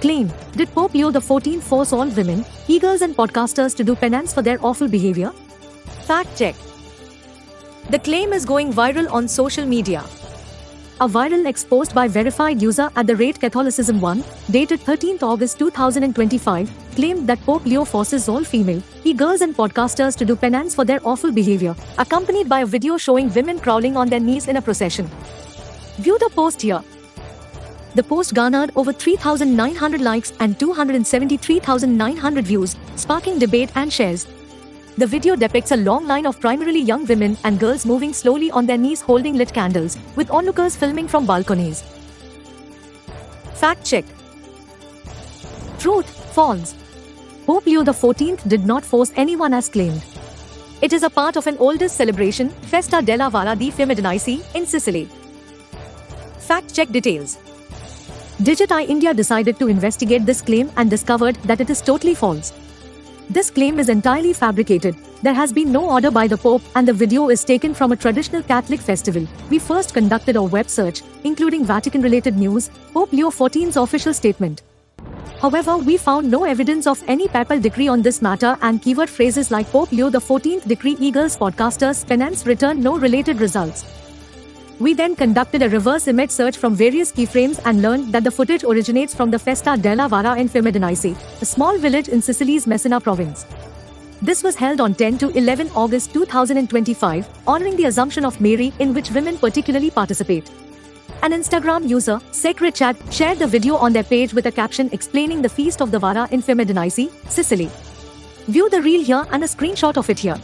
Claim: did Pope Leo XIV force all women, e-girls and podcasters to do penance for their awful behavior? Fact check. The claim is going viral on social media. A viral exposed by verified user at @Catholicism1, dated 13th August 2025, claimed that Pope Leo forces all female, e-girls and podcasters to do penance for their awful behavior, accompanied by a video showing women crawling on their knees in a procession. View the post here. The post garnered over 3,900 likes and 273,900 views, sparking debate and shares. The video depicts a long line of primarily young women and girls moving slowly on their knees holding lit candles, with onlookers filming from balconies. Fact check. Truth, false. Pope Leo XIV did not force anyone as claimed. It is a part of an oldest celebration, Festa della Vara di Fiumedinici, in Sicily. Fact check details. Digit India decided to investigate this claim and discovered that it is totally false. This claim is entirely fabricated. There has been no order by the Pope and the video is taken from a traditional Catholic festival. We first conducted a web search, including Vatican-related news, Pope Leo XIV's official statement. However, we found no evidence of any papal decree on this matter, and keyword phrases like Pope Leo XIV decree, e-girls, podcasters, penance returned no related results. We then conducted a reverse image search from various keyframes and learned that the footage originates from the Festa della Vara in Fiumedinici, a small village in Sicily's Messina province. This was held on 10 to 11 August 2025, honoring the Assumption of Mary, in which women particularly participate. An Instagram user, Sacred Chat, shared the video on their page with a caption explaining the Feast of the Vara in Fiumedinici, Sicily. View the reel here and a screenshot of it here.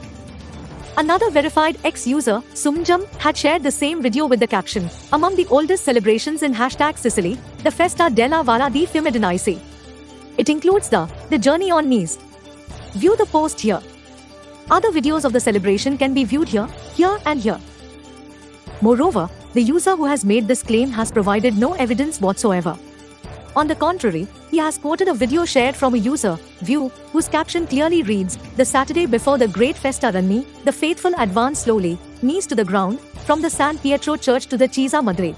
Another verified ex-user, Sumjam, had shared the same video with the caption, "Among the oldest celebrations in #Sicily, the Festa della Vara di Fiumedinici." It includes the journey on knees. View the post here. Other videos of the celebration can be viewed here and here. Moreover, the user who has made this claim has provided no evidence whatsoever. On the contrary, he has quoted a video shared from a user, View, whose caption clearly reads, "The Saturday before the Great Festa Ranni, the faithful advance slowly, knees to the ground, from the San Pietro Church to the Chiesa Madre."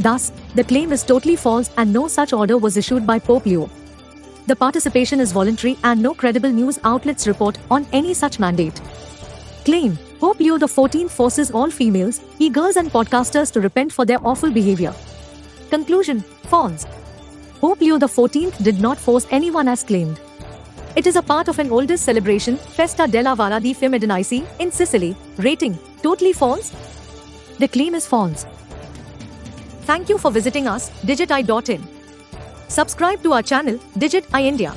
Thus, the claim is totally false and no such order was issued by Pope Leo. The participation is voluntary and no credible news outlets report on any such mandate. Claim: Pope Leo XIV forces all females, e-girls and podcasters to repent for their awful behavior. Conclusion: false. Pope Leo XIV did not force anyone as claimed. It is a part of an oldest celebration, Festa della Vara di Fiumedinici, in Sicily. Rating: totally false. The claim is false. Thank you for visiting us, digiti.in. Subscribe to our channel, Digit India.